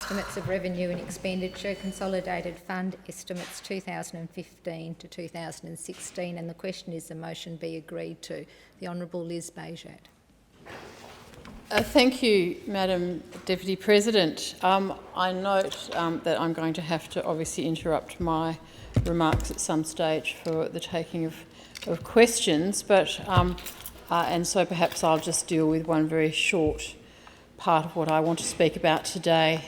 Estimates of Revenue and Expenditure, Consolidated Fund Estimates 2015 to 2016, and the question is the motion be agreed to. The Honourable Liz Behjat. Thank you, Madam Deputy President. I note that I'm going to have to obviously interrupt my remarks at some stage for the taking of questions, but and so perhaps I'll just deal with one very short part of what I want to speak about today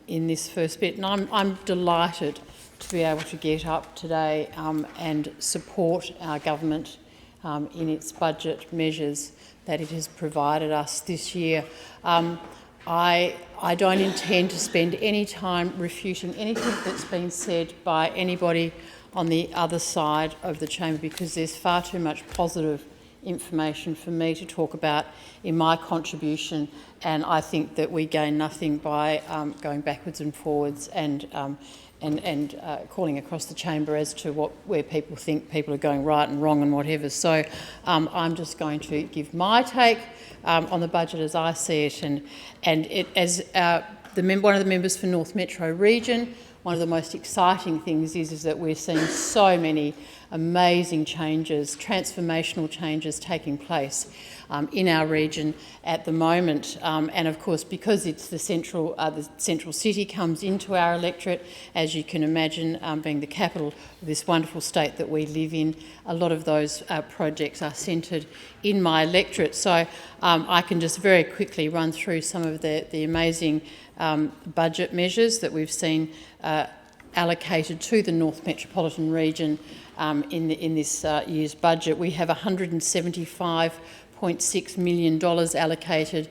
in this first bit. And I'm delighted to be able to get up today and support our government in its budget measures that it has provided us this year. I don't intend to spend any time refuting anything that's been said by anybody on the other side of the chamber, because there's far too much positive information for me to talk about in my contribution, and I think that we gain nothing by going backwards and forwards and calling across the chamber as to where people think people are going right and wrong and whatever. So I'm just going to give my take on the budget as I see it, and it, as one of the members for North Metro Region, one of the most exciting things is that we're seeing so many amazing changes, transformational changes taking place in our region at the moment. And of course, because it's the central city comes into our electorate, as you can imagine, being the capital of this wonderful state that we live in, a lot of those projects are centred in my electorate. So I can just very quickly run through some of the amazing budget measures that we've seen allocated to the North Metropolitan Region in this year's budget. We have $175.6 million allocated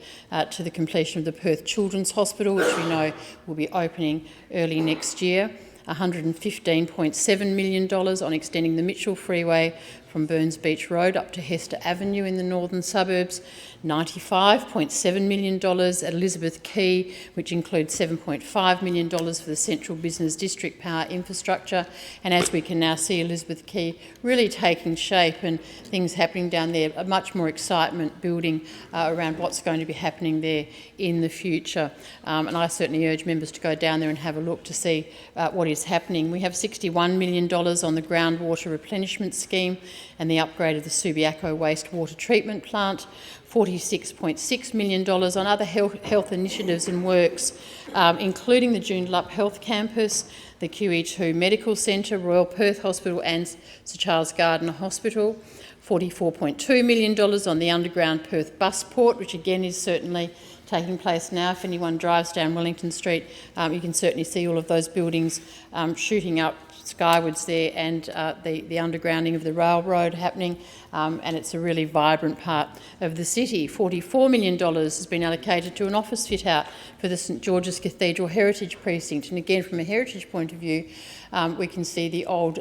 to the completion of the Perth Children's Hospital, which we know will be opening early next year. $115.7 million on extending the Mitchell Freeway from Burns Beach Road up to Hester Avenue in the northern suburbs. $95.7 million at Elizabeth Quay, which includes $7.5 million for the Central Business District Power Infrastructure. And as we can now see, Elizabeth Quay really taking shape and things happening down there, much more excitement building around what's going to be happening there in the future. And I certainly urge members to go down there and have a look to see what is happening. We have $61 million on the groundwater replenishment scheme and the upgrade of the Subiaco wastewater treatment plant, $46.6 million on other health initiatives and works, including the Joondalup Health Campus, the QE2 Medical Centre, Royal Perth Hospital and Sir Charles Gardner Hospital, $44.2 million on the underground Perth bus port, which again is certainly taking place now. If anyone drives down Wellington Street, you can certainly see all of those buildings shooting up skywards there, and the undergrounding of the railroad happening, and it's a really vibrant part of the city. $44 million has been allocated to an office fit-out for the St George's Cathedral Heritage Precinct, and again from a heritage point of view, we can see the old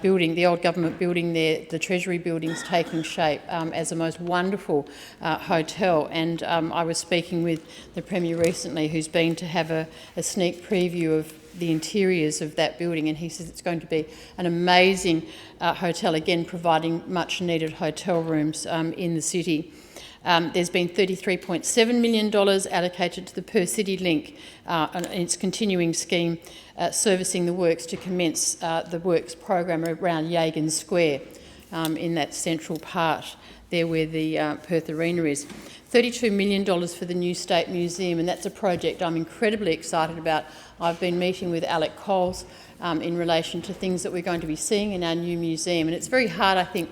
building, the old government building there, the Treasury buildings taking shape as a most wonderful hotel. And I was speaking with the Premier recently, who's been to have a sneak preview of the interiors of that building, and he says it's going to be an amazing hotel, again providing much needed hotel rooms in the city. There's been $33.7 million allocated to the Perth City Link and its continuing scheme servicing the works to commence the works program around Yagan Square in that central part there where the Perth Arena is. $32 million for the new State Museum, and that's a project I'm incredibly excited about. I've been meeting with Alec Coles in relation to things that we're going to be seeing in our new museum, and it's very hard, I think,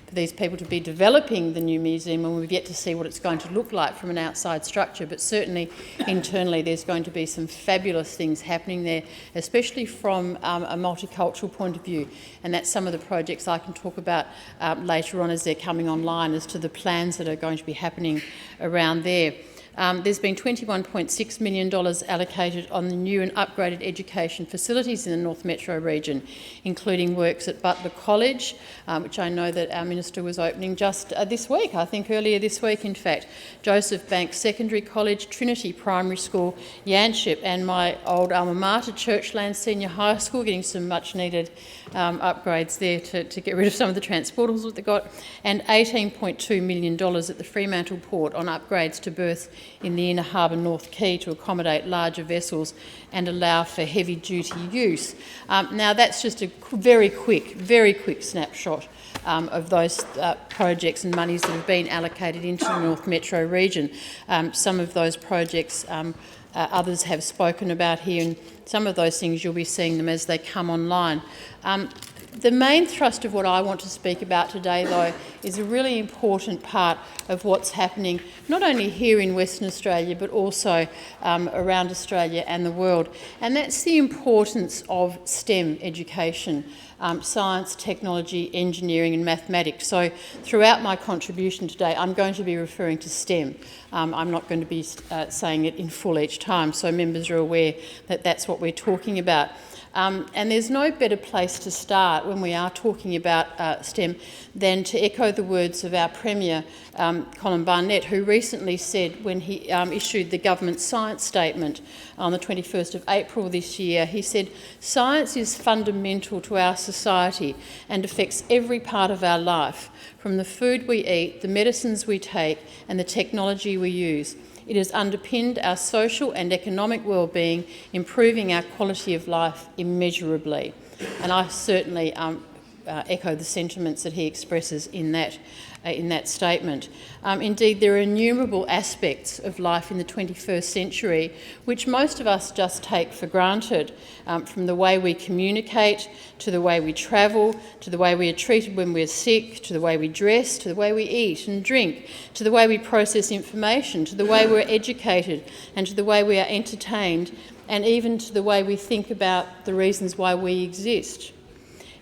for these people to be developing the new museum when we've yet to see what it's going to look like from an outside structure, but certainly internally there's going to be some fabulous things happening there, especially from a multicultural point of view, and that's some of the projects I can talk about later on as they're coming online as to the plans that are going to be happening around there. There's been $21.6 million allocated on the new and upgraded education facilities in the North Metro region, including works at Butler College, which I know that our Minister was opening just this week, I think earlier this week in fact, Joseph Banks Secondary College, Trinity Primary School, Yanship, and my old alma mater, Churchland Senior High School, getting some much needed upgrades there to get rid of some of the transportables that they got, and $18.2 million at the Fremantle Port on upgrades to berths in the Inner Harbour North Quay to accommodate larger vessels and allow for heavy-duty use. Now, that's just a very quick snapshot of those projects and monies that have been allocated into the North Metro region. Some of those projects others have spoken about here, and some of those things you'll be seeing them as they come online. The main thrust of what I want to speak about today, though, is a really important part of what's happening not only here in Western Australia but also around Australia and the world, and that's the importance of STEM education. Science, technology, engineering and mathematics. So throughout my contribution today I'm going to be referring to STEM. I'm not going to be saying it in full each time, so members are aware that that's what we're talking about. And there's no better place to start when we are talking about STEM than to echo the words of our Premier, Colin Barnett, who recently said when he issued the government science statement on the 21st of April this year, he said, "Science is fundamental to our society and affects every part of our life, from the food we eat, the medicines we take and the technology we use. It has underpinned our social and economic well-being, improving our quality of life immeasurably." And I certainly echo the sentiments that he expresses in that statement. Indeed, there are innumerable aspects of life in the 21st century which most of us just take for granted, from the way we communicate, to the way we travel, to the way we are treated when we're sick, to the way we dress, to the way we eat and drink, to the way we process information, to the way we're educated, and to the way we are entertained, and even to the way we think about the reasons why we exist.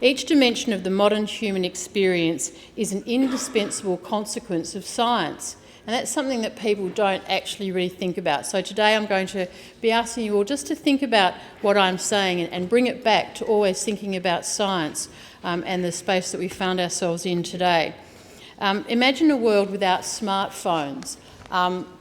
Each dimension of the modern human experience is an indispensable consequence of science, and that's something that people don't actually really think about. So today I'm going to be asking you all just to think about what I'm saying and bring it back to always thinking about science and the space that we found ourselves in today. Imagine a world without smartphones,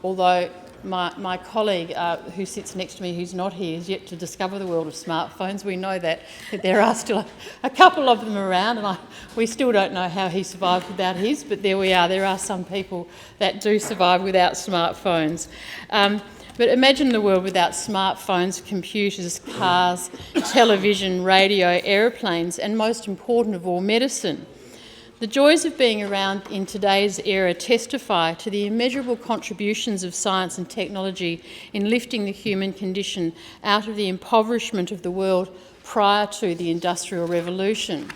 although my colleague who sits next to me, who's not here, is yet to discover the world of smartphones. We know that there are still a couple of them around, and we still don't know how he survived without his, but there we are. There are some people that do survive without smartphones. But imagine the world without smartphones, computers, cars, television, radio, aeroplanes, and most important of all, medicine. The joys of being around in today's era testify to the immeasurable contributions of science and technology in lifting the human condition out of the impoverishment of the world prior to the Industrial Revolution.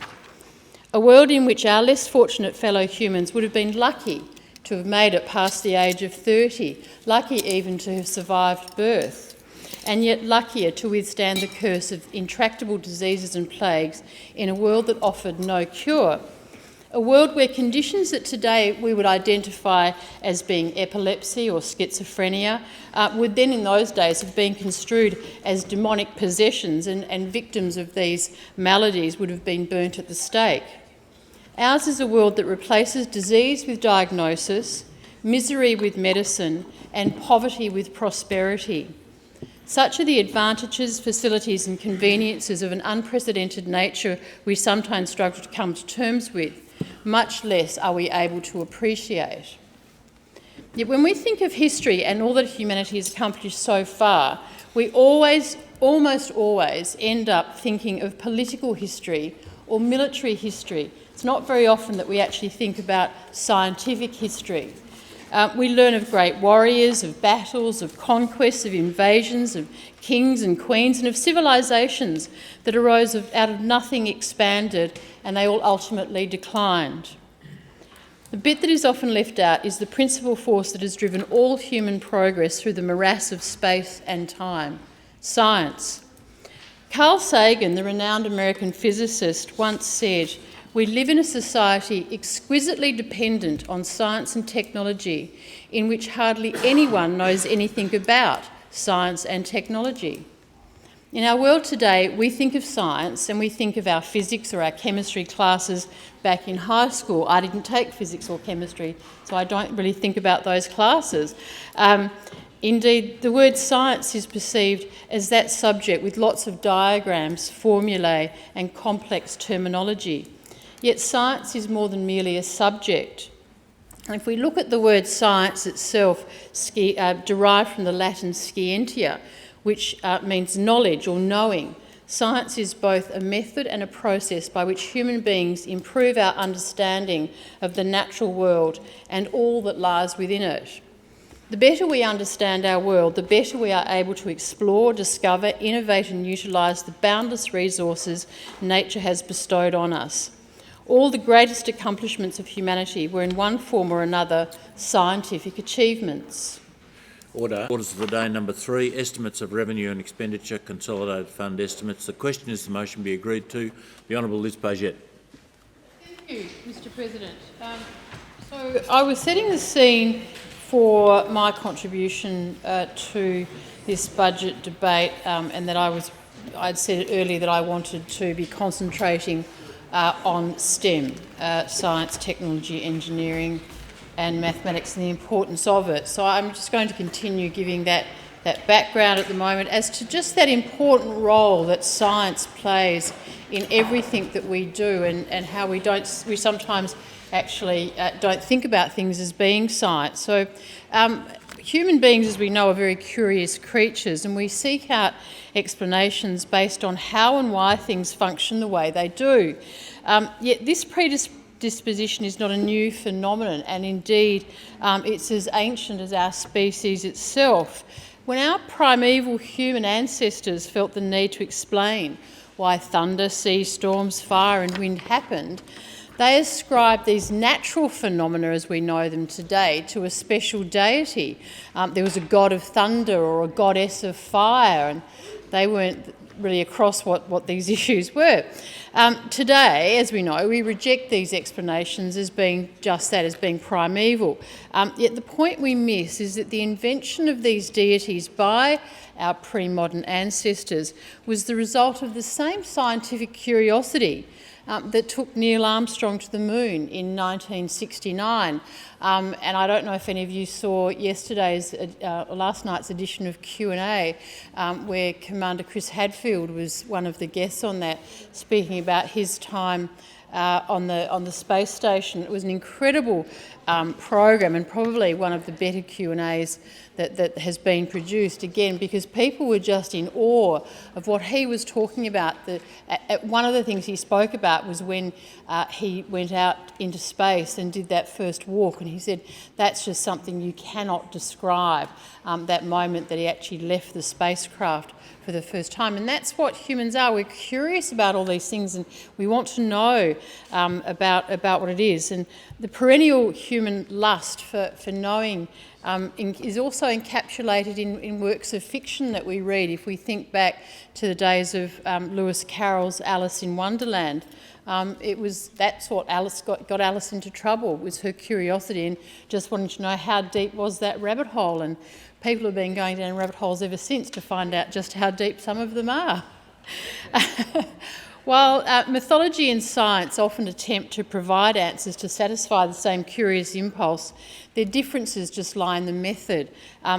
A world in which our less fortunate fellow humans would have been lucky to have made it past the age of 30, lucky even to have survived birth, and yet luckier to withstand the curse of intractable diseases and plagues in a world that offered no cure. A world where conditions that today we would identify as being epilepsy or schizophrenia would then in those days have been construed as demonic possessions, and victims of these maladies would have been burnt at the stake. Ours is a world that replaces disease with diagnosis, misery with medicine, and poverty with prosperity. Such are the advantages, facilities and conveniences of an unprecedented nature we sometimes struggle to come to terms with. Much less are we able to appreciate. Yet when we think of history and all that humanity has accomplished so far, we almost always end up thinking of political history or military history. It's not very often that we actually think about scientific history. We learn of great warriors, of battles, of conquests, of invasions, of kings and queens, and of civilisations that arose out of nothing, expanded, and they all ultimately declined. The bit that is often left out is the principal force that has driven all human progress through the morass of space and time: science. Carl Sagan, the renowned American physicist, once said, "We live in a society exquisitely dependent on science and technology, in which hardly anyone knows anything about science and technology." In our world today, we think of science and we think of our physics or our chemistry classes back in high school. I didn't take physics or chemistry, so I don't really think about those classes. Indeed, the word science is perceived as that subject with lots of diagrams, formulae and complex terminology. Yet science is more than merely a subject. If we look at the word science itself, derived from the Latin scientia, which means knowledge or knowing, science is both a method and a process by which human beings improve our understanding of the natural world and all that lies within it. The better we understand our world, the better we are able to explore, discover, innovate and utilise the boundless resources nature has bestowed on us. All the greatest accomplishments of humanity were in one form or another scientific achievements. Order. Orders of the day number 3, estimates of revenue and expenditure, consolidated fund estimates. The question is the motion be agreed to. The Honourable Liz Behjat. Thank you, Mr President. So I was setting the scene for my contribution to this budget debate, and that I'd said earlier that I wanted to be concentrating on STEM, science, technology, engineering and mathematics, and the importance of it. So I'm just going to continue giving that background at the moment as to just that important role that science plays in everything that we do, and how we sometimes actually don't think about things as being science. So human beings, as we know, are very curious creatures, and we seek out explanations based on how and why things function the way they do. Yet this predisposition is not a new phenomenon, and indeed it's as ancient as our species itself. When our primeval human ancestors felt the need to explain why thunder, sea storms, fire and wind happened, they ascribed these natural phenomena as we know them today to a special deity. There was a god of thunder or a goddess of fire, and they weren't really across what these issues were. Today, as we know, we reject these explanations as being just that, as being primeval. Yet the point we miss is that the invention of these deities by our pre-modern ancestors was the result of the same scientific curiosity that took Neil Armstrong to the moon in 1969. And I don't know if any of you saw last night's edition of Q&A, where Commander Chris Hadfield was one of the guests on that, speaking about his time on the space station. It was an incredible program, and probably one of the better Q&As that has been produced, again, because people were just in awe of what he was talking about. One of the things he spoke about was when he went out into space and did that first walk, and he said that's just something you cannot describe, that moment that he actually left the spacecraft for the first time. And that's what humans are. We're curious about all these things, and we want to know about what it is. And the perennial human lust for knowing is also encapsulated in works of fiction that we read. If we think back to the days of Lewis Carroll's Alice in Wonderland, that's what got Alice into trouble, was her curiosity and just wanting to know how deep was that rabbit hole. And people have been going down rabbit holes ever since to find out just how deep some of them are. While mythology and science often attempt to provide answers to satisfy the same curious impulse, their differences just lie in the method.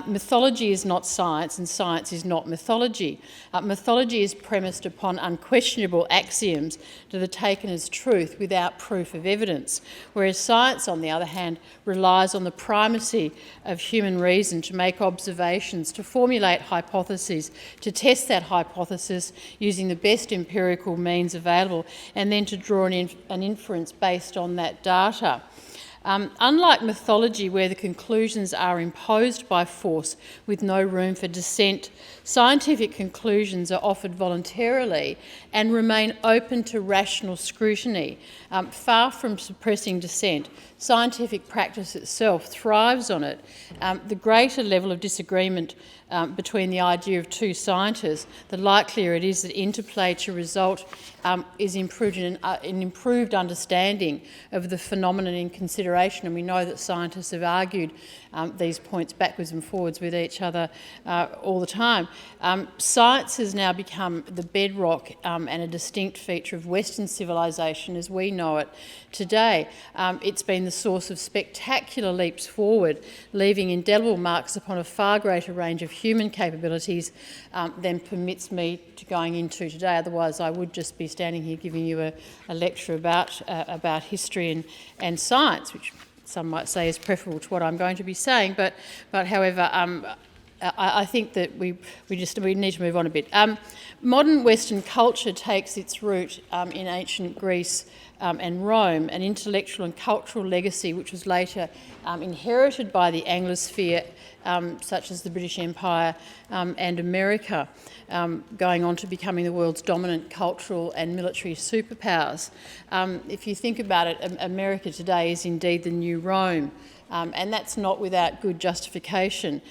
Mythology is not science, and science is not mythology. Mythology is premised upon unquestionable axioms that are taken as truth without proof of evidence, whereas science, on the other hand, relies on the primacy of human reason to make observations, to formulate hypotheses, to test that hypothesis using the best empirical means available, and then to draw an inference based on that data. Unlike mythology, where the conclusions are imposed by force with no room for dissent, scientific conclusions are offered voluntarily and remain open to rational scrutiny. Far from suppressing dissent, scientific practice itself thrives on it. The greater level of disagreement between the idea of two scientists, the likelier it is that interplay to result is improved in an improved understanding of the phenomenon in consideration. And we know that scientists have argued these points backwards and forwards with each other all the time. Science has now become the bedrock and a distinct feature of Western civilisation as we know it today. It's been the source of spectacular leaps forward, leaving indelible marks upon a far greater range of human capabilities than permits me to going into today. Otherwise, I would just be standing here giving you a lecture about history and science, which some might say is preferable to what I'm going to be saying, but however, I think that we need to move on a bit. Modern Western culture takes its root in ancient Greece and Rome, an intellectual and cultural legacy which was later inherited by the Anglosphere, such as the British Empire and America, going on to becoming the world's dominant cultural and military superpowers. If you think about it, America today is indeed the new Rome. And that's not without good justification.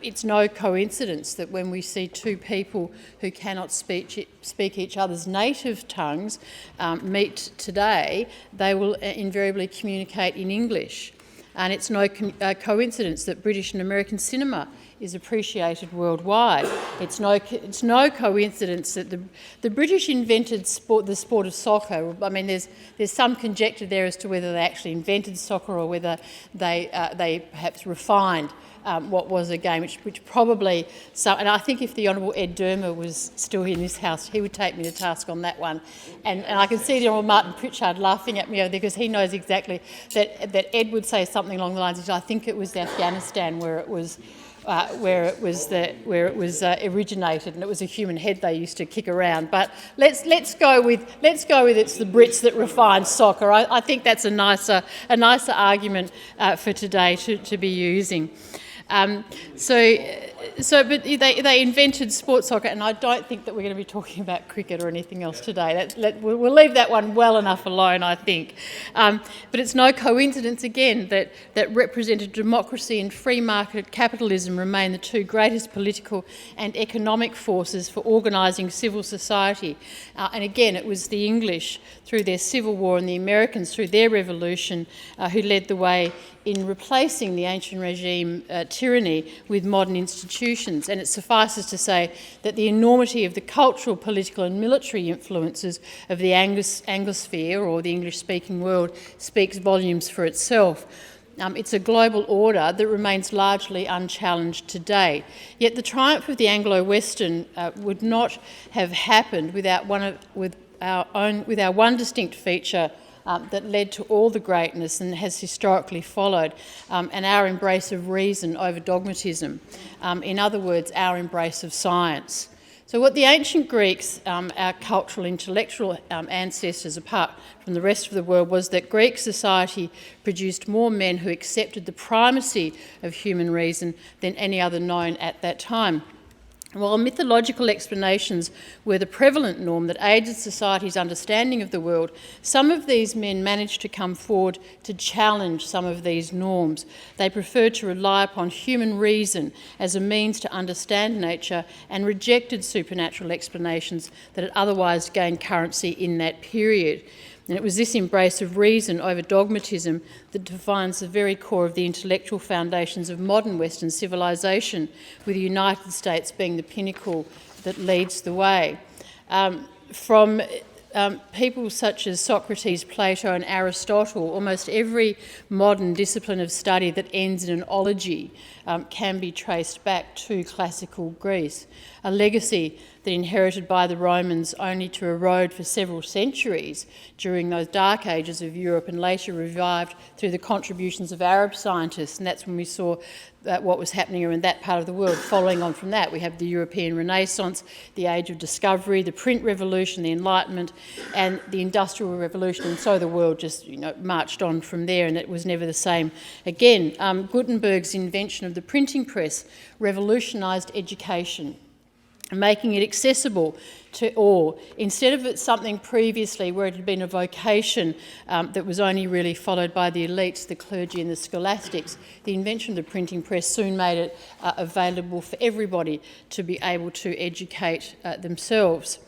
It's no coincidence that when we see two people who cannot speak each other's native tongues meet today, they will invariably communicate in English. And it's no coincidence that British and American cinema is appreciated worldwide. It's no coincidence that the British invented the sport of soccer. I mean, there's some conjecture there as to whether they actually invented soccer or whether they perhaps refined what was a game, which probably some. And I think if the Honourable Ed Dermer was still in this House, he would take me to task on that one. And I can see the Honourable Martin Pritchard laughing at me over there because he knows exactly that Ed would say something along the lines of, I think it was Afghanistan where it was originated, and it was a human head they used to kick around. But let's go with it's the Brits that refined soccer. I think that's a nicer argument for today to be using. But they invented sports soccer, and I don't think that we're going to be talking about cricket or anything else today. We'll leave that one well enough alone, I think. But it's no coincidence, again, that representative democracy and free market capitalism remain the two greatest political and economic forces for organising civil society. And again, it was the English through their Civil War and the Americans through their revolution who led the way in replacing the ancient regime tyranny with modern institutions. And it suffices to say that the enormity of the cultural, political and military influences of the Anglosphere, or the English-speaking world, speaks volumes for itself. It's a global order that remains largely unchallenged today. Yet the triumph of the Anglo-Western would not have happened without our one distinct feature that led to all the greatness and has historically followed, and our embrace of reason over dogmatism. In other words, our embrace of science. So what the ancient Greeks, our cultural intellectual ancestors, apart from the rest of the world, was that Greek society produced more men who accepted the primacy of human reason than any other known at that time. While mythological explanations were the prevalent norm that aided society's understanding of the world, some of these men managed to come forward to challenge some of these norms. They preferred to rely upon human reason as a means to understand nature and rejected supernatural explanations that had otherwise gained currency in that period. And it was this embrace of reason over dogmatism that defines the very core of the intellectual foundations of modern Western civilisation, with the United States being the pinnacle that leads the way. From people such as Socrates, Plato and Aristotle, almost every modern discipline of study that ends in an ology can be traced back to classical Greece, a legacy that inherited by the Romans only to erode for several centuries during those dark ages of Europe, and later revived through the contributions of Arab scientists. And that's when we saw what was happening in that part of the world. Following on from that, we have the European Renaissance, the Age of Discovery, the Print Revolution, the Enlightenment, and the Industrial Revolution. And so the world just marched on from there, and it was never the same again. Gutenberg's invention of the printing press revolutionised education, making it accessible to all. Instead of it something previously where it had been a vocation that was only really followed by the elites, the clergy and the scholastics, the invention of the printing press soon made it available for everybody to be able to educate themselves.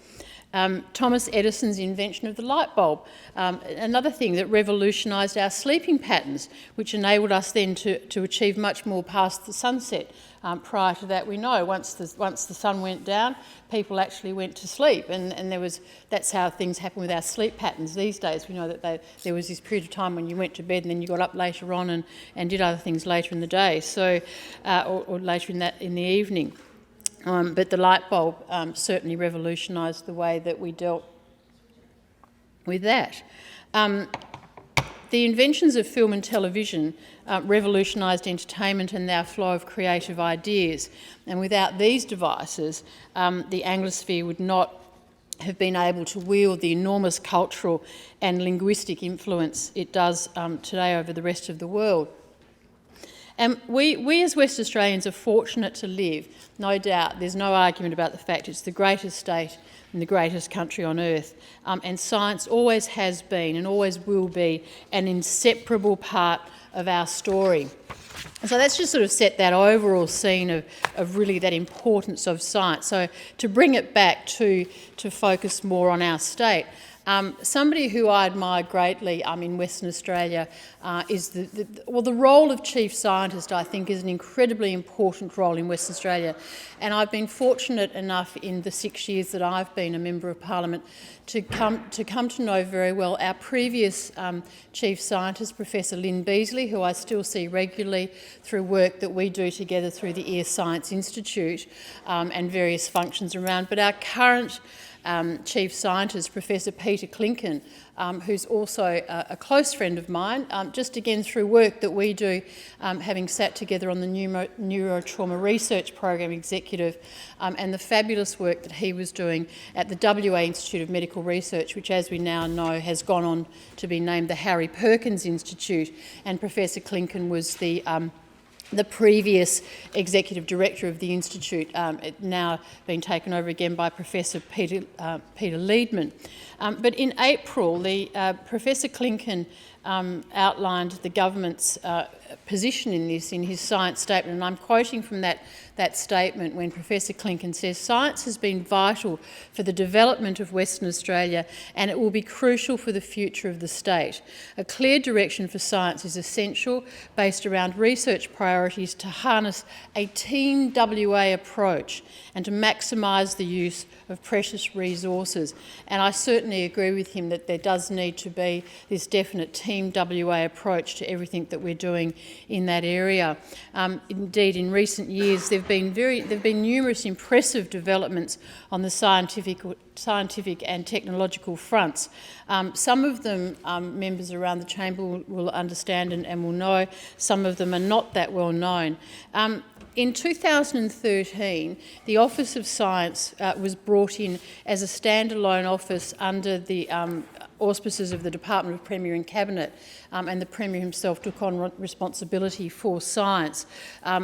Thomas Edison's invention of the light bulb, another thing that revolutionised our sleeping patterns, which enabled us then to achieve much more past the sunset. Prior to that, we know once the sun went down, people actually went to sleep, and that's how things happen with our sleep patterns these days. We know that there was this period of time when you went to bed and then you got up later on and did other things later in the day, so or later in the evening. But the light bulb certainly revolutionised the way that we dealt with that. The inventions of film and television revolutionised entertainment and our flow of creative ideas. And without these devices, the Anglosphere would not have been able to wield the enormous cultural and linguistic influence it does today over the rest of the world. And we as West Australians are fortunate to live, no doubt, there's no argument about the fact it's the greatest state and the greatest country on earth. And science always has been and always will be an inseparable part of our story. So let's just sort of set that overall scene of really that importance of science. So to bring it back to focus more on our state, somebody who I admire greatly in Western Australia is the role of chief scientist. I think is an incredibly important role in Western Australia, and I've been fortunate enough in the 6 years that I've been a member of Parliament to come to know very well our previous chief scientist, Professor Lynn Beasley, who I still see regularly through work that we do together through the Ear Science Institute and various functions around. But our current Chief Scientist, Professor Peter Klinken, who's also a close friend of mine, just again through work that we do, having sat together on the Neurotrauma Research Program Executive, and the fabulous work that he was doing at the WA Institute of Medical Research, which, as we now know, has gone on to be named the Harry Perkins Institute, and Professor Klinken was the previous executive director of the institute, now being taken over again by Professor Peter Leedman. But in April, Professor Klinken outlined the government's position in this in his science statement, and I'm quoting from that statement when Professor Klinken says, "Science has been vital for the development of Western Australia, and it will be crucial for the future of the state. A clear direction for science is essential, based around research priorities to harness a Team WA approach and to maximise the use of precious resources." And I certainly agree with him that there does need to be this definite Team WA approach to everything that we're doing in that area. Indeed, in recent years, there have been numerous impressive developments on the scientific and technological fronts. Some of them members around the chamber will understand and will know. Some of them are not that well known. In 2013, the Office of Science was brought in as a standalone office under the auspices of the Department of Premier and Cabinet, and the Premier himself took on responsibility for science,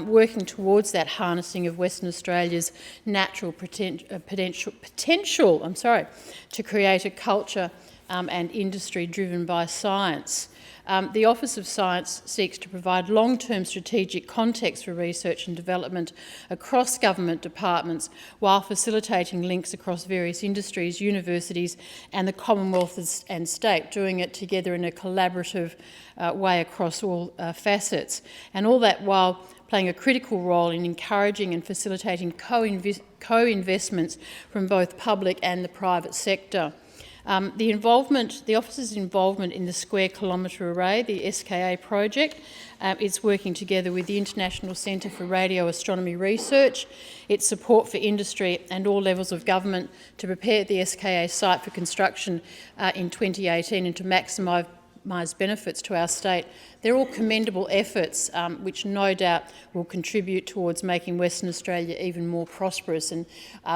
working towards that harnessing of Western Australia's natural potential to create a culture and industry driven by science. The Office of Science seeks to provide long-term strategic context for research and development across government departments while facilitating links across various industries, universities and the Commonwealth and state, doing it together in a collaborative way across all facets. And all that while playing a critical role in encouraging and facilitating co-investments from both public and the private sector. The Office's involvement in the Square Kilometre Array, the SKA project, it's working together with the International Centre for Radio Astronomy Research, its support for industry and all levels of government to prepare the SKA site for construction in 2018 and to maximise benefits to our state. They're all commendable efforts which no doubt will contribute towards making Western Australia even more prosperous. And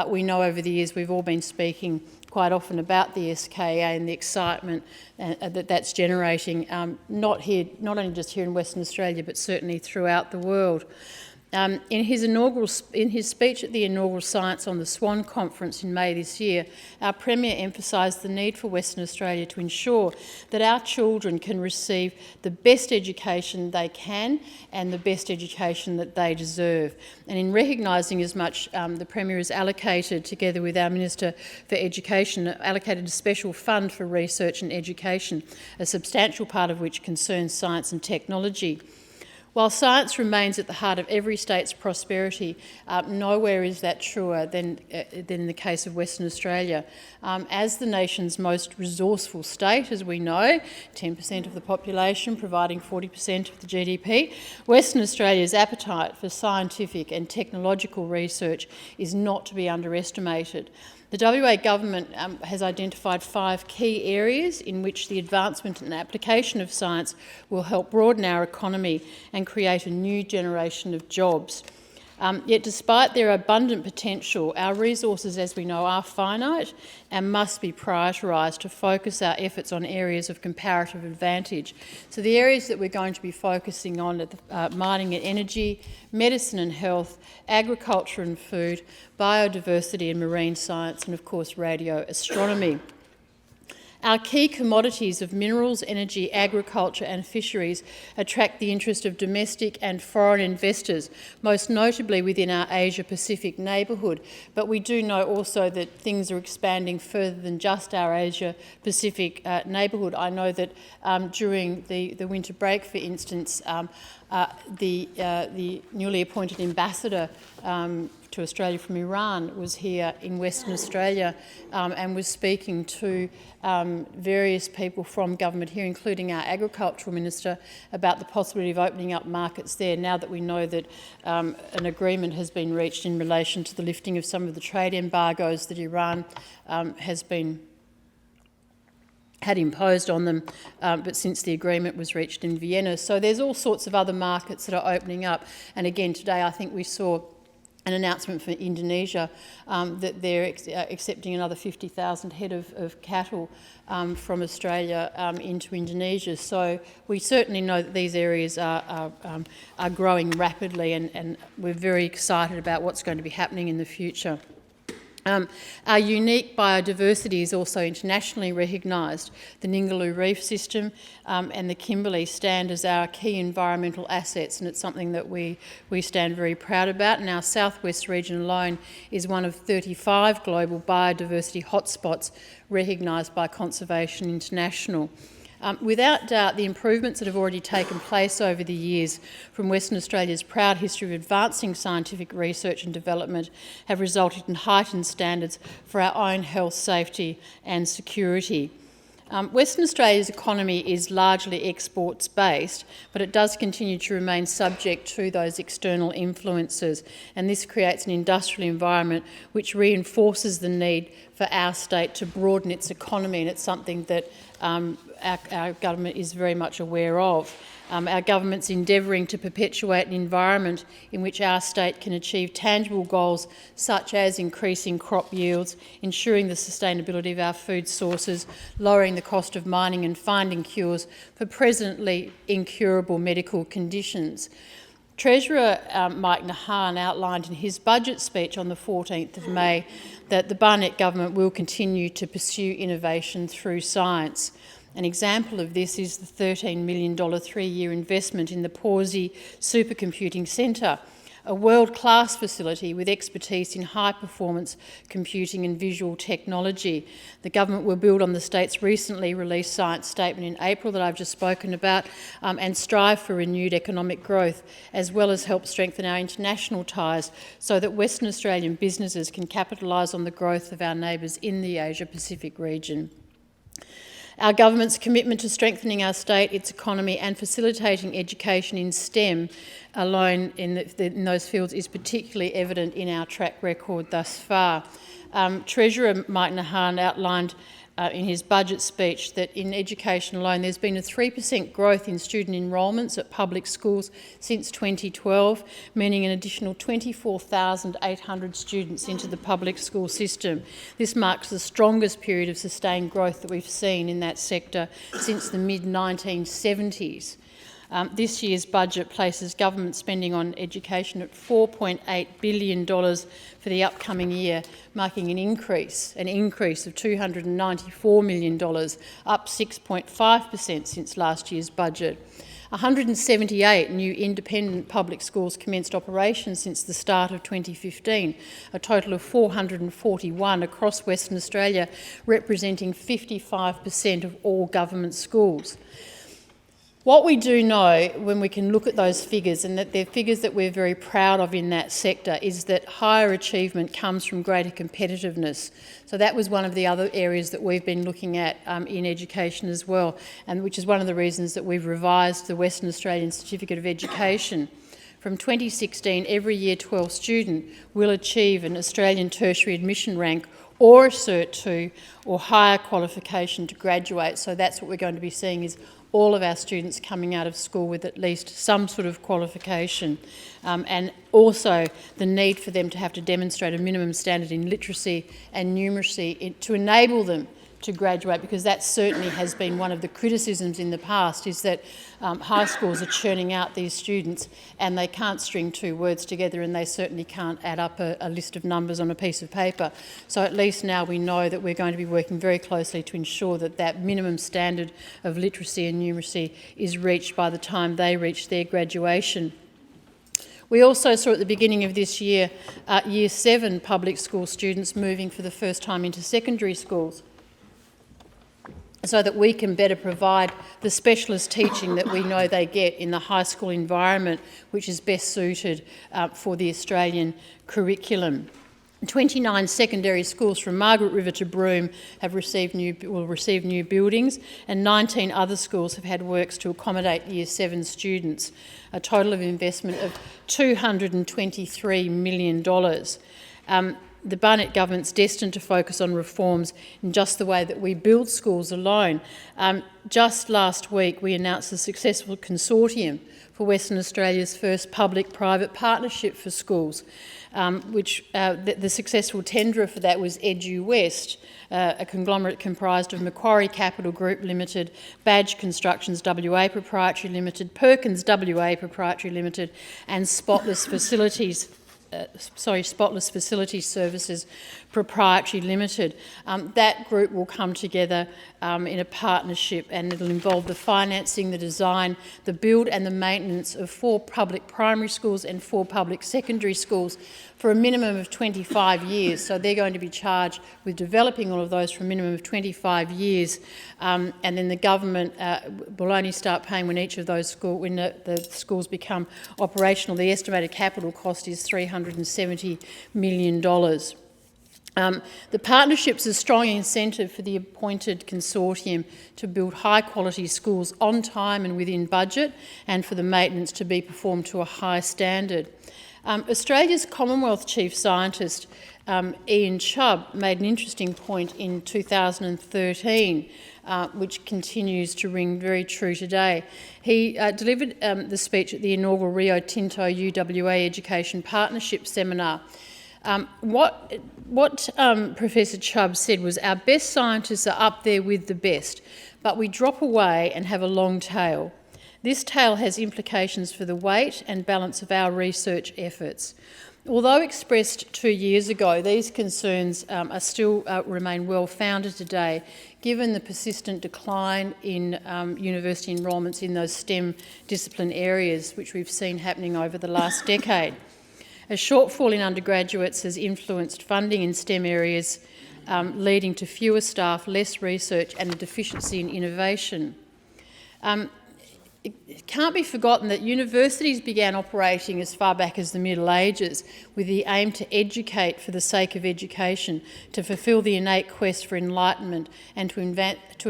we know over the years we've all been speaking quite often about the SKA and the excitement that's generating, not only just here in Western Australia, but certainly throughout the world. In his speech at the inaugural Science on the Swan Conference in May this year, our Premier emphasised the need for Western Australia to ensure that our children can receive the best education they can and the best education that they deserve. And in recognising as much, the Premier has allocated, together with our Minister for Education, allocated a special fund for research and education, a substantial part of which concerns science and technology. While science remains at the heart of every state's prosperity, nowhere is that truer than in the case of Western Australia. As the nation's most resourceful state, as we know, 10% of the population providing 40% of the GDP, Western Australia's appetite for scientific and technological research is not to be underestimated. The WA Government has identified 5 key areas in which the advancement and application of science will help broaden our economy and create a new generation of jobs. Yet despite their abundant potential, our resources, as we know, are finite and must be prioritised to focus our efforts on areas of comparative advantage. So the areas that we're going to be focusing on are mining and energy, medicine and health, agriculture and food, biodiversity and marine science, and of course radio astronomy. Our key commodities of minerals, energy, agriculture and fisheries attract the interest of domestic and foreign investors, most notably within our Asia-Pacific neighbourhood. But we do know also that things are expanding further than just our Asia-Pacific neighbourhood. I know that during the winter break, for instance, the newly appointed ambassador to Australia from Iran was here in Western Australia and was speaking to various people from government here, including our Agricultural Minister, about the possibility of opening up markets there now that we know that an agreement has been reached in relation to the lifting of some of the trade embargoes that Iran had imposed on them, but since the agreement was reached in Vienna. So there's all sorts of other markets that are opening up. And again, today I think we saw an announcement from Indonesia that they're accepting another 50,000 head of cattle from Australia into Indonesia. So we certainly know that these areas are growing rapidly, and we're very excited about what's going to be happening in the future. Our unique biodiversity is also internationally recognised. The Ningaloo Reef System and the Kimberley stand as our key environmental assets, and it's something that we stand very proud about. And our southwest region alone is one of 35 global biodiversity hotspots recognised by Conservation International. Without doubt, the improvements that have already taken place over the years from Western Australia's proud history of advancing scientific research and development have resulted in heightened standards for our own health, safety and security. Western Australia's economy is largely exports-based, but it does continue to remain subject to those external influences, and this creates an industrial environment which reinforces the need for our state to broaden its economy, and it's something that our government is very much aware of. Our government's endeavouring to perpetuate an environment in which our state can achieve tangible goals such as increasing crop yields, ensuring the sustainability of our food sources, lowering the cost of mining and finding cures for presently incurable medical conditions. Treasurer Mike Nahan outlined in his budget speech on the 14th of May that the Barnett government will continue to pursue innovation through science. An example of this is the $13 million 3-year investment in the Pawsey Supercomputing Centre, a world-class facility with expertise in high-performance computing and visual technology. The government will build on the state's recently released science statement in April that I've just spoken about and strive for renewed economic growth, as well as help strengthen our international ties so that Western Australian businesses can capitalise on the growth of our neighbours in the Asia-Pacific region. Our government's commitment to strengthening our state, its economy and facilitating education in STEM alone in those fields is particularly evident in our track record thus far. Treasurer Mike Nahan outlined in his budget speech that in education alone there's been a 3% growth in student enrolments at public schools since 2012, meaning an additional 24,800 students into the public school system. This marks the strongest period of sustained growth that we've seen in that sector since the mid-1970s. This year's budget places government spending on education at $4.8 billion for the upcoming year, marking an increase of $294 million, up 6.5% since last year's budget. 178 new independent public schools commenced operations since the start of 2015, a total of 441 across Western Australia, representing 55% of all government schools. What we do know when we can look at those figures, and that they're figures that we're very proud of in that sector, is that higher achievement comes from greater competitiveness. So that was one of the other areas that we've been looking at in education as well, and which is one of the reasons that we've revised the Western Australian Certificate of Education. From 2016, every Year 12 student will achieve an Australian tertiary admission rank or a Cert 2 or higher qualification to graduate. So that's what we're going to be seeing, is all of our students coming out of school with at least some sort of qualification, and also the need for them to have to demonstrate a minimum standard in literacy and numeracy to enable them to graduate, because that certainly has been one of the criticisms in the past, is that high schools are churning out these students and they can't string two words together, and they certainly can't add up a list of numbers on a piece of paper. So at least now we know that we're going to be working very closely to ensure that that minimum standard of literacy and numeracy is reached by the time they reach their graduation. We also saw at the beginning of this year Year 7 public school students moving for the first time into secondary schools, so that we can better provide the specialist teaching that we know they get in the high school environment, which is best suited for the Australian curriculum. 29 secondary schools from Margaret River to Broome will receive new buildings, and 19 other schools have had works to accommodate Year 7 students, a total of investment of $223 million. The Barnett government's destined to focus on reforms in just the way that we build schools alone. Just last week we announced the successful consortium for Western Australia's first public-private partnership for schools, the successful tenderer for that was EduWest, a conglomerate comprised of Macquarie Capital Group Limited, Badge Constructions WA Proprietary Limited, Perkins WA Proprietary Limited and Spotless Facilities Services Proprietary Limited. That group will come together in a partnership, and it'll involve the financing, the design, the build and the maintenance of 4 public primary schools and 4 public secondary schools for a minimum of 25 years. So they're going to be charged with developing all of those for a minimum of 25 years, and then the government will only start paying when each of those when the schools become operational. The estimated capital cost is $370 million. The partnership's a strong incentive for the appointed consortium to build high-quality schools on time and within budget, and for the maintenance to be performed to a high standard. Australia's Commonwealth Chief Scientist, Ian Chubb, made an interesting point in 2013, which continues to ring very true today. He delivered the speech at the inaugural Rio Tinto UWA Education Partnership Seminar. What Professor Chubb said was, our best scientists are up there with the best, but we drop away and have a long tail. This tail has implications for the weight and balance of our research efforts. Although expressed 2 years ago, these concerns are still remain well founded today, given the persistent decline in university enrolments in those STEM discipline areas, which we've seen happening over the last decade. A shortfall in undergraduates has influenced funding in STEM areas, leading to fewer staff, less research and a deficiency in innovation. It can't be forgotten that universities began operating as far back as the Middle Ages with the aim to educate for the sake of education, to fulfil the innate quest for enlightenment and to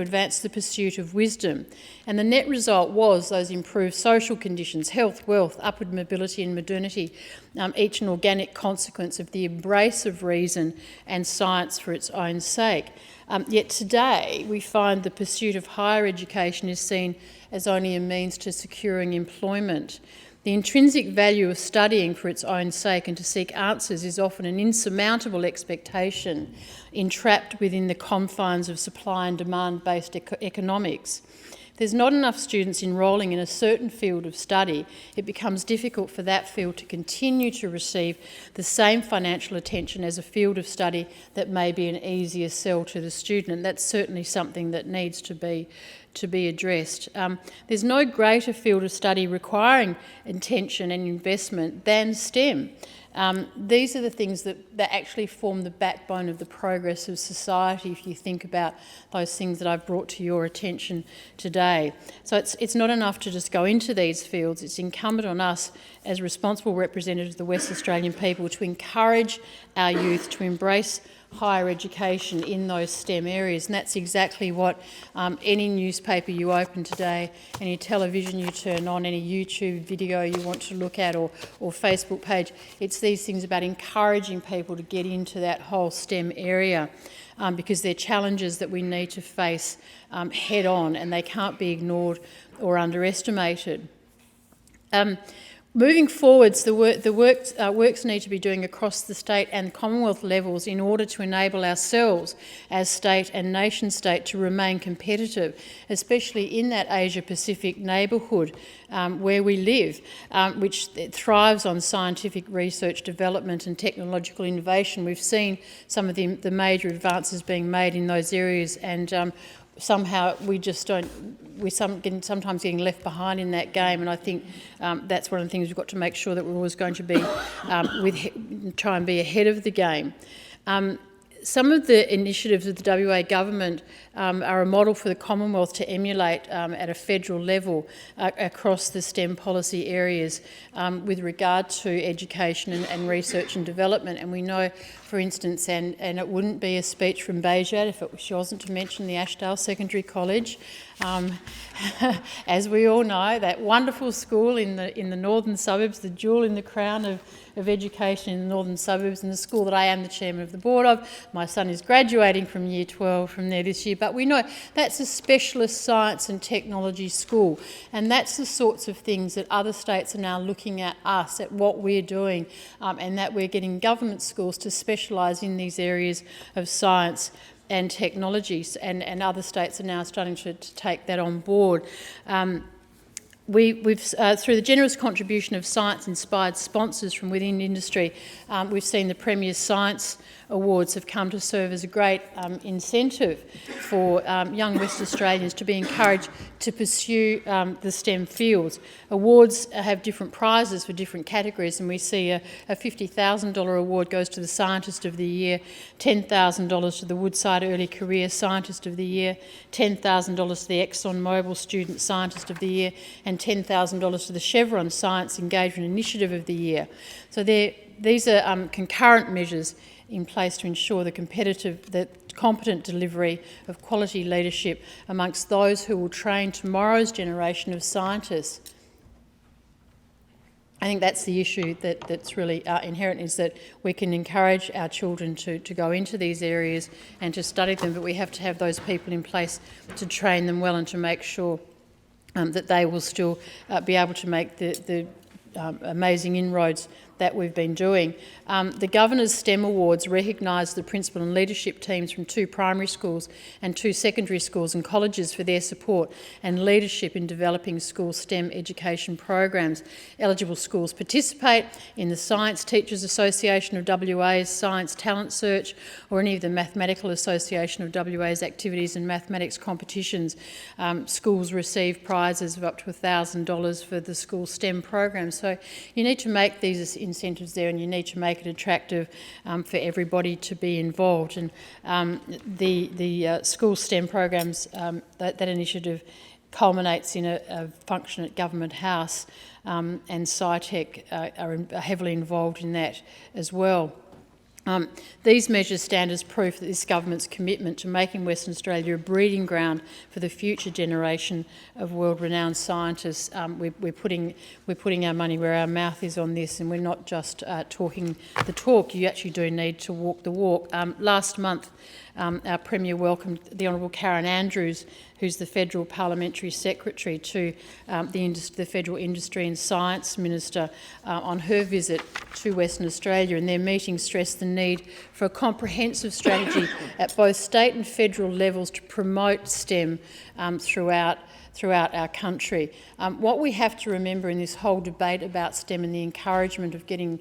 advance the pursuit of wisdom. And the net result was those improved social conditions, health, wealth, upward mobility and modernity, each an organic consequence of the embrace of reason and science for its own sake. Yet today we find the pursuit of higher education is seen as only a means to securing employment. The intrinsic value of studying for its own sake and to seek answers is often an insurmountable expectation entrapped within the confines of supply and demand-based economics. If there's not enough students enrolling in a certain field of study, it becomes difficult for that field to continue to receive the same financial attention as a field of study that may be an easier sell to the student, and that's certainly something that needs to be addressed. There's no greater field of study requiring attention and investment than STEM. These are the things that actually form the backbone of the progress of society, if you think about those things that I've brought to your attention today. So it's not enough to just go into these fields. It's incumbent on us as responsible representatives of the West Australian people to encourage our youth to embrace higher education in those STEM areas, and that's exactly what any newspaper you open today, any television you turn on, any YouTube video you want to look at, or Facebook page, it's these things about encouraging people to get into that whole STEM area, because they're challenges that we need to face head on, and they can't be ignored or underestimated. Moving forwards, the works need to be doing across the state and Commonwealth levels in order to enable ourselves as state and nation state to remain competitive, especially in that Asia-Pacific neighbourhood where we live, which thrives on scientific research, development and technological innovation. We've seen some of the major advances being made in those areas, and somehow we just don't, we're sometimes getting left behind in that game, and I think that's one of the things we've got to make sure that we're always going to be try and be ahead of the game. Some of the initiatives of the WA government are a model for the Commonwealth to emulate at a federal level across the STEM policy areas with regard to education and research and development. And we know, for instance, and it wouldn't be a speech from Behjat if she wasn't to mention the Ashdale Secondary College. As we all know, that wonderful school in the northern suburbs, the jewel in the crown of education in the northern suburbs, and the school that I am the chairman of the board of. My son is graduating from year 12 from there this year, but we know that's a specialist science and technology school, and that's the sorts of things that other states are now looking at us, at what we're doing, and that we're getting government schools to specialise in these areas of science and technologies, and other states are now starting to take that on board. We've through the generous contribution of science-inspired sponsors from within industry, we've seen the Premier's Science Awards have come to serve as a great incentive for young West Australians to be encouraged to pursue the STEM fields. Awards have different prizes for different categories, and we see a $50,000 award goes to the Scientist of the Year, $10,000 to the Woodside Early Career Scientist of the Year, $10,000 to the ExxonMobil Student Scientist of the Year, and $10,000 to the Chevron Science Engagement Initiative of the Year. So these are concurrent measures in place to ensure the competent delivery of quality leadership amongst those who will train tomorrow's generation of scientists. I think that's the issue that's really inherent, is that we can encourage our children to go into these areas and to study them, but we have to have those people in place to train them well and to make sure that they will still be able to make the amazing inroads that we've been doing. The Governor's STEM Awards recognise the principal and leadership teams from 2 primary schools and 2 secondary schools and colleges for their support and leadership in developing school STEM education programs. Eligible schools participate in the Science Teachers Association of WA's Science Talent Search, or any of the Mathematical Association of WA's activities and mathematics competitions. Schools receive prizes of up to $1,000 for the school STEM program. So you need to make these incentives there, and you need to make it attractive for everybody to be involved. And the school STEM programs, that initiative culminates in a function at Government House, and SciTech are heavily involved in that as well. These measures stand as proof that this government's commitment to making Western Australia a breeding ground for the future generation of world-renowned scientists. We're putting our money where our mouth is on this, and we're not just talking the talk. You actually do need to walk the walk. Last month, our Premier welcomed the Honourable Karen Andrews, who's the Federal Parliamentary Secretary to the Federal Industry and Science Minister, on her visit to Western Australia, and their meeting stressed the need for a comprehensive strategy at both state and federal levels to promote STEM throughout throughout our country. What we have to remember in this whole debate about STEM and the encouragement of getting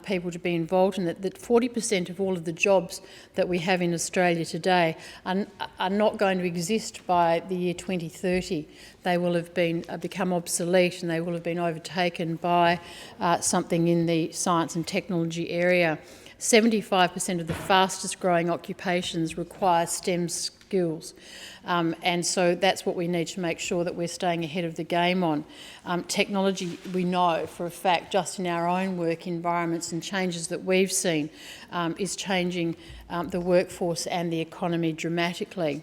people to be involved in it, that 40% of all of the jobs that we have in Australia today are not going to exist by the year 2030. They will have become obsolete, and they will have been overtaken by something in the science and technology area. 75% of the fastest growing occupations require STEM skills. And so that's what we need to make sure that we're staying ahead of the game on. Technology, we know for a fact, just in our own work environments and changes that we've seen, is changing the workforce and the economy dramatically.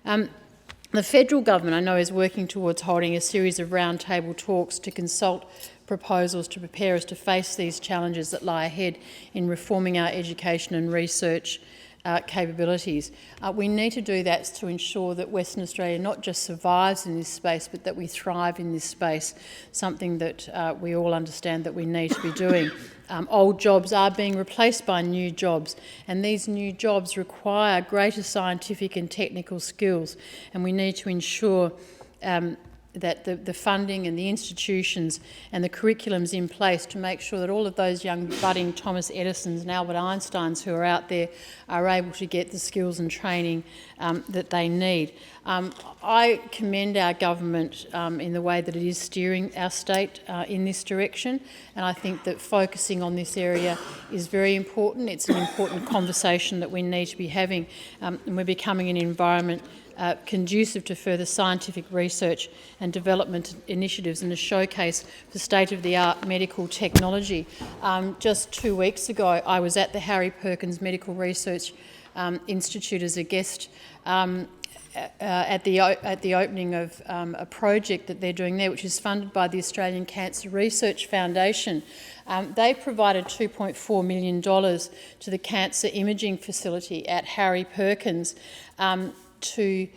The federal government, I know, is working towards holding a series of roundtable talks to consult proposals to prepare us to face these challenges that lie ahead in reforming our education and research capabilities. We need to do that to ensure that Western Australia not just survives in this space, but that we thrive in this space, something that we all understand that we need to be doing. Old jobs are being replaced by new jobs, and these new jobs require greater scientific and technical skills, and we need to ensure that the funding and the institutions and the curriculums in place to make sure that all of those young budding Thomas Edisons and Albert Einsteins who are out there are able to get the skills and training that they need. I commend our government in the way that it is steering our state in this direction, and I think that focusing on this area is very important. It's an important conversation that we need to be having, and we're becoming an environment conducive to further scientific research and development initiatives and a showcase for state-of-the-art medical technology. Just 2 weeks ago, I was at the Harry Perkins Medical Research Institute as a guest at the opening of a project that they're doing there, which is funded by the Australian Cancer Research Foundation. They provided $2.4 million to the cancer imaging facility at Harry Perkins to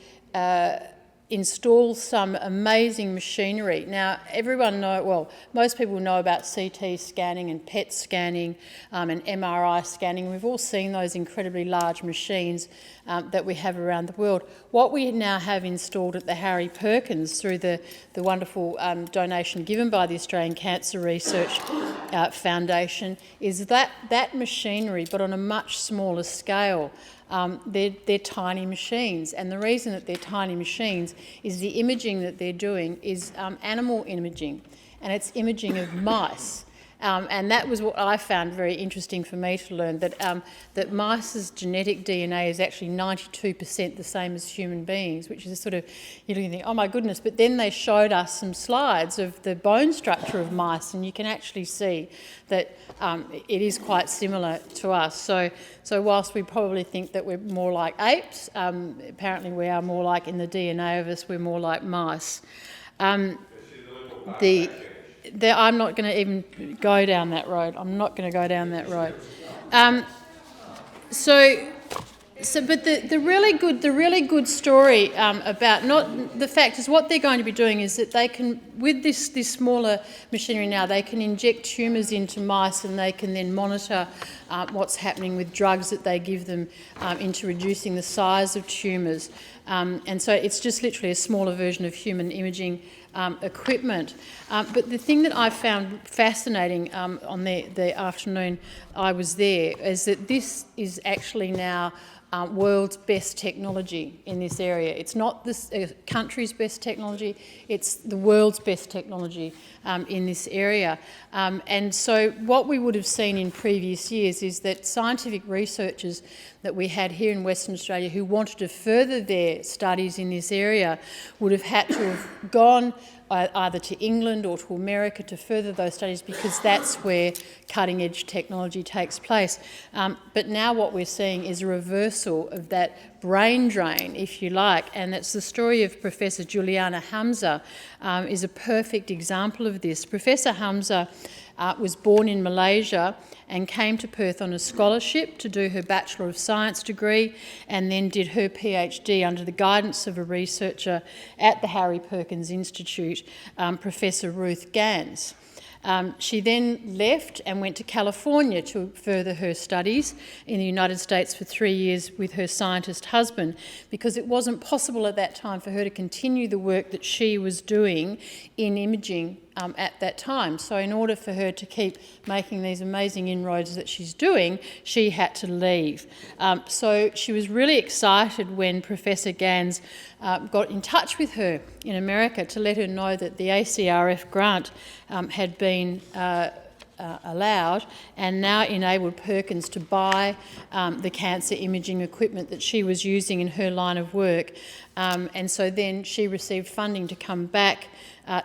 install some amazing machinery. Now, most people know about CT scanning and PET scanning and MRI scanning. We've all seen those incredibly large machines that we have around the world. What we now have installed at the Harry Perkins through the wonderful donation given by the Australian Cancer Research Foundation is that machinery, but on a much smaller scale. They're tiny machines, and the reason that they're tiny machines is the imaging that they're doing is animal imaging, and it's imaging of mice. And that was what I found very interesting for me to learn, that mice's genetic DNA is actually 92% the same as human beings, which is sort of, you think, oh my goodness. But then they showed us some slides of the bone structure of mice, and you can actually see that it is quite similar to us. So whilst we probably think that we're more like apes, apparently we are more like, in the DNA of us, we're more like mice. I'm not going to even go down that road. I'm not going to go down that road. But the really good story about not the fact is what they're going to be doing is that they can, with this smaller machinery now, they can inject tumours into mice, and they can then monitor what's happening with drugs that they give them into reducing the size of tumours. And so it's just literally a smaller version of human imaging equipment. But the thing that I found fascinating on the afternoon I was there is that this is actually now world's best technology in this area. It's not this country's best technology, it's the world's best technology in this area. And so what we would have seen in previous years is that scientific researchers that we had here in Western Australia who wanted to further their studies in this area would have had to have gone either to England or to America to further those studies, because that's where cutting-edge technology takes place. But now what we're seeing is a reversal of that brain drain, if you like, and it's the story of Professor Juliana Hamza is a perfect example of this. Professor Hamza was born in Malaysia and came to Perth on a scholarship to do her Bachelor of Science degree, and then did her PhD under the guidance of a researcher at the Harry Perkins Institute, Professor Ruth Gans. She then left and went to California to further her studies in the United States for 3 years with her scientist husband, because it wasn't possible at that time for her to continue the work that she was doing in imaging at that time. So in order for her to keep making these amazing inroads that she's doing, she had to leave. So she was really excited when Professor Gans got in touch with her in America to let her know that the ACRF grant had been allowed and now enabled Perkins to buy the cancer imaging equipment that she was using in her line of work. And so then she received funding to come back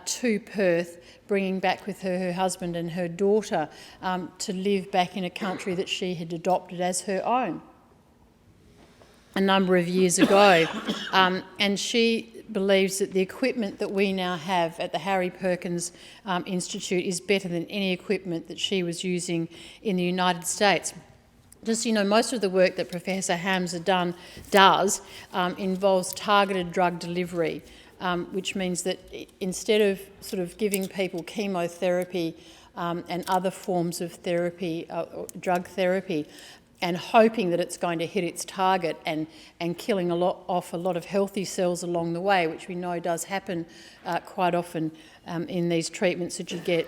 to Perth, bringing back with her husband and her daughter to live back in a country that she had adopted as her own a number of years ago. And she believes that the equipment that we now have at the Harry Perkins Institute is better than any equipment that she was using in the United States. Just, most of the work that Professor Hamza does involves targeted drug delivery, which means that instead of sort of giving people chemotherapy and other forms of therapy, drug therapy, and hoping that it's going to hit its target and killing off a lot of healthy cells along the way, which we know does happen quite often in these treatments that you get.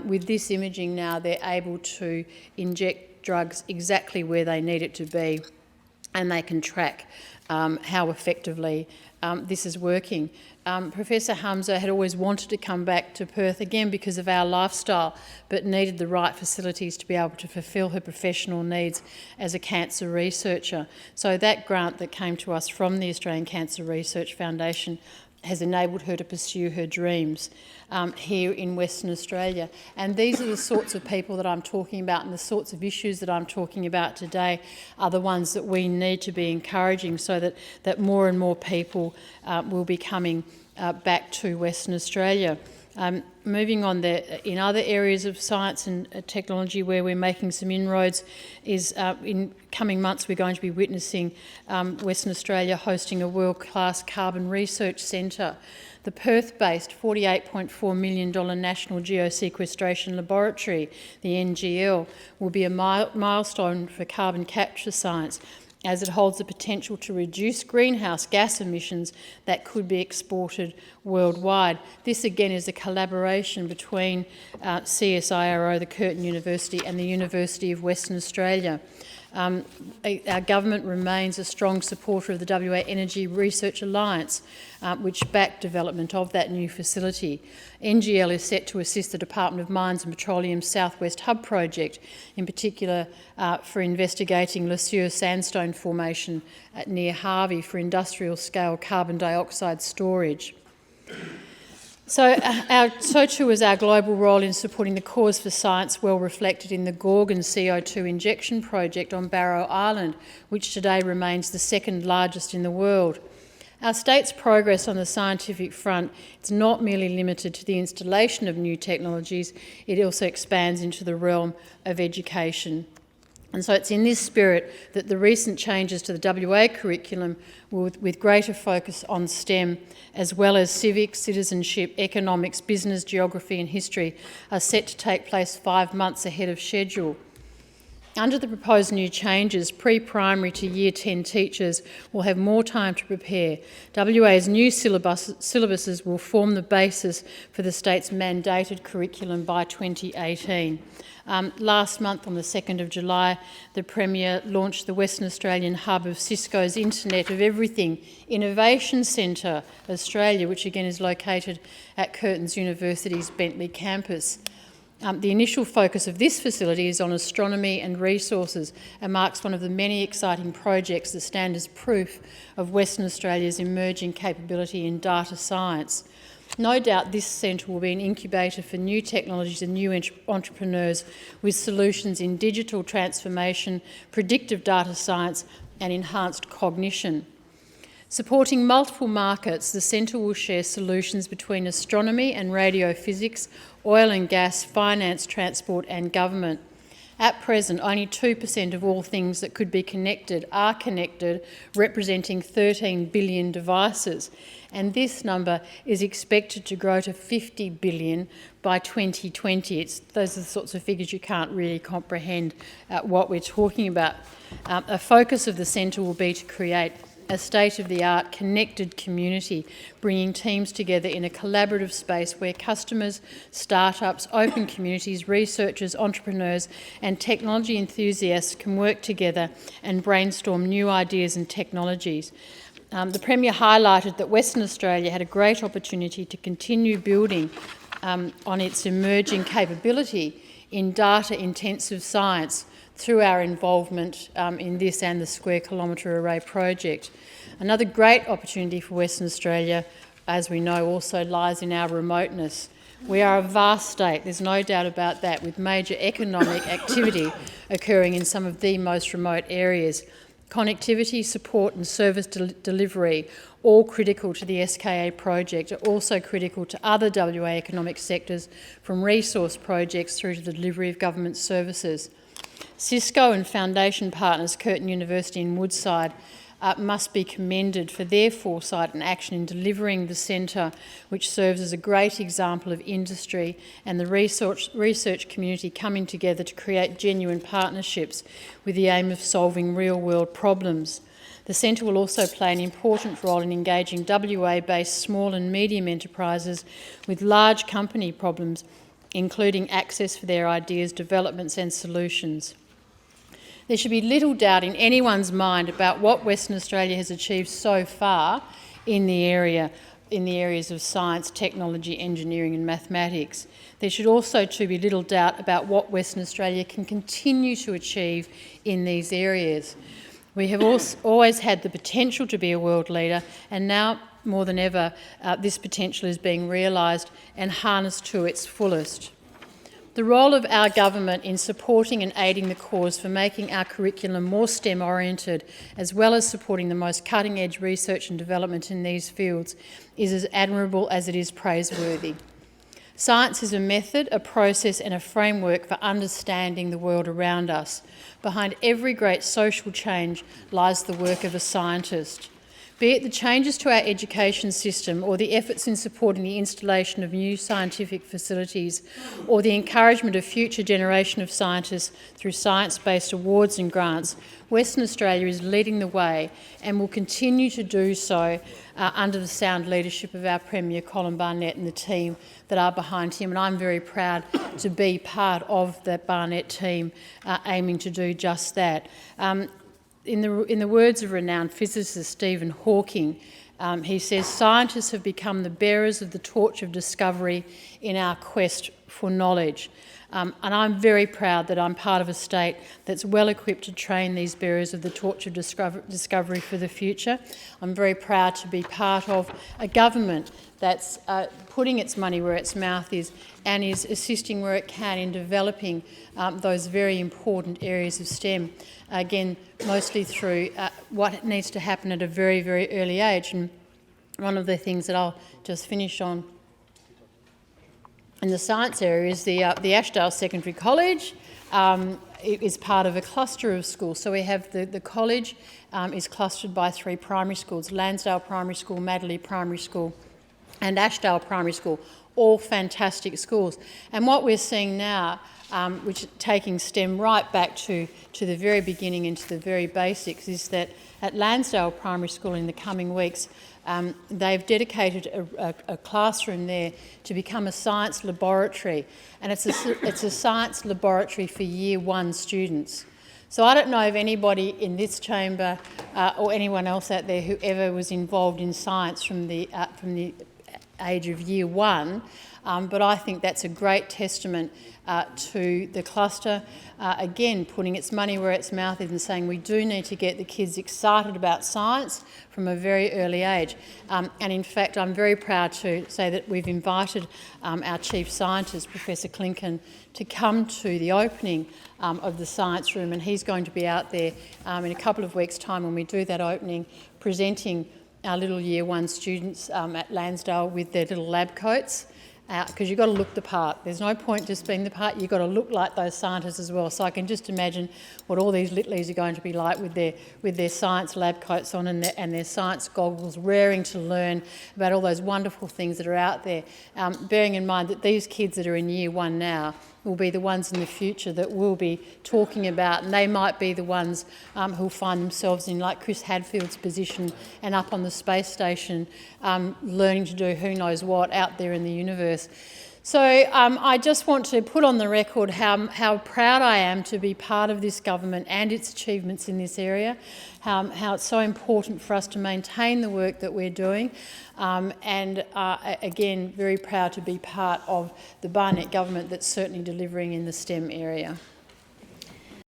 With this imaging now, they're able to inject drugs exactly where they need it to be, and they can track how effectively this is working. Professor Hamza had always wanted to come back to Perth again because of our lifestyle, but needed the right facilities to be able to fulfil her professional needs as a cancer researcher. So that grant that came to us from the Australian Cancer Research Foundation has enabled her to pursue her dreams here in Western Australia. And these are the sorts of people that I'm talking about, and the sorts of issues that I'm talking about today are the ones that we need to be encouraging, so that more and more people will be coming back to Western Australia. Moving on, in other areas of science and technology where we're making some inroads is in coming months we're going to be witnessing Western Australia hosting a world-class carbon research centre. The Perth-based $48.4 million National Geosequestration Laboratory, the NGL, will be a milestone for carbon capture science, as it holds the potential to reduce greenhouse gas emissions that could be exported worldwide. This again is a collaboration between CSIRO, the Curtin University, and the University of Western Australia. Our government remains a strong supporter of the WA Energy Research Alliance, which backed development of that new facility. NGL is set to assist the Department of Mines and Petroleum's Southwest Hub project, in particular for investigating Lesueur sandstone formation near Harvey for industrial-scale carbon dioxide storage. So too is our global role in supporting the cause for science, well reflected in the Gorgon CO2 injection project on Barrow Island, which today remains the second largest in the world. Our state's progress on the scientific front is not merely limited to the installation of new technologies, it also expands into the realm of education. And so it's in this spirit that the recent changes to the WA curriculum, with greater focus on STEM, as well as civics, citizenship, economics, business, geography and history, are set to take place 5 months ahead of schedule. Under the proposed new changes, pre-primary to Year 10 teachers will have more time to prepare. WA's new syllabuses will form the basis for the state's mandated curriculum by 2018. Last month, on the 2nd of July, the Premier launched the Western Australian hub of Cisco's Internet of Everything Innovation Centre Australia, which again is located at Curtin University's Bentley campus. The initial focus of this facility is on astronomy and resources and marks one of the many exciting projects that stand as proof of Western Australia's emerging capability in data science. No doubt this centre will be an incubator for new technologies and new entrepreneurs with solutions in digital transformation, predictive data science and enhanced cognition. Supporting multiple markets, the centre will share solutions between astronomy and radiophysics, oil and gas, finance, transport and government. At present, only 2% of all things that could be connected are connected, representing 13 billion devices. And this number is expected to grow to 50 billion by 2020. Those are the sorts of figures you can't really comprehend what we're talking about. A focus of the centre will be to create a state-of-the-art connected community, bringing teams together in a collaborative space where customers, startups, open communities, researchers, entrepreneurs and technology enthusiasts can work together and brainstorm new ideas and technologies. The Premier highlighted that Western Australia had a great opportunity to continue building on its emerging capability in data-intensive science through our involvement in this and the Square Kilometre Array project. Another great opportunity for Western Australia, as we know, also lies in our remoteness. We are a vast state, there's no doubt about that, with major economic activity occurring in some of the most remote areas. Connectivity, support and service delivery, all critical to the SKA project, are also critical to other WA economic sectors, from resource projects through to the delivery of government services. Cisco and foundation partners Curtin University and Woodside must be commended for their foresight and action in delivering the centre, which serves as a great example of industry and the research community coming together to create genuine partnerships with the aim of solving real-world problems. The centre will also play an important role in engaging WA-based small and medium enterprises with large company problems, including access for their ideas, developments and solutions. There should be little doubt in anyone's mind about what Western Australia has achieved so far in the areas of science, technology, engineering and mathematics. There should also too be little doubt about what Western Australia can continue to achieve in these areas. We have always had the potential to be a world leader, and now more than ever this potential is being realised and harnessed to its fullest. The role of our government in supporting and aiding the cause for making our curriculum more STEM-oriented, as well as supporting the most cutting-edge research and development in these fields, is as admirable as it is praiseworthy. Science is a method, a process and a framework for understanding the world around us. Behind every great social change lies the work of a scientist. Be it the changes to our education system or the efforts in supporting the installation of new scientific facilities or the encouragement of future generation of scientists through science-based awards and grants, Western Australia is leading the way and will continue to do so under the sound leadership of our Premier Colin Barnett and the team that are behind him. And I'm very proud to be part of that Barnett team aiming to do just that. In the words of renowned physicist Stephen Hawking, he says, "Scientists have become the bearers of the torch of discovery in our quest for knowledge." And I'm very proud that I'm part of a state that's well equipped to train these bearers of the torch of discovery for the future. I'm very proud to be part of a government that's putting its money where its mouth is and is assisting where it can in developing those very important areas of STEM. Again, mostly through what needs to happen at a very, very early age. And one of the things that I'll just finish on in the science area is the Ashdale Secondary College. It is part of a cluster of schools. So we have the college is clustered by 3 primary schools: Lansdale Primary School, Madeley Primary School and Ashdale Primary School, all fantastic schools. And what we're seeing now, which is taking STEM right back to the very beginning and to the very basics, is that at Lansdale Primary School in the coming weeks, they've dedicated a classroom there to become a science laboratory, and it's a science laboratory for Year 1 students. So I don't know of anybody in this chamber or anyone else out there who ever was involved in science from the age of Year 1, but I think that's a great testament to the cluster, again putting its money where its mouth is and saying we do need to get the kids excited about science from a very early age. And in fact, I'm very proud to say that we've invited our Chief Scientist, Professor Clinken, to come to the opening of the science room, and he's going to be out there in a couple of weeks' time when we do that opening, presenting our little Year 1 students at Lansdale with their little lab coats. because you've got to look the part. There's no point just being the part, you've got to look like those scientists as well. So I can just imagine what all these littlies are going to be like with their science lab coats on and their science goggles, raring to learn about all those wonderful things that are out there. Bearing in mind that these kids that are in year 1 now will be the ones in the future that we'll be talking about, and they might be the ones who'll find themselves in, like Chris Hadfield's position and up on the space station, learning to do who knows what out there in the universe. So I just want to put on the record how proud I am to be part of this government and its achievements in this area, how it's so important for us to maintain the work that we're doing, and again, very proud to be part of the Barnett government that's certainly delivering in the STEM area.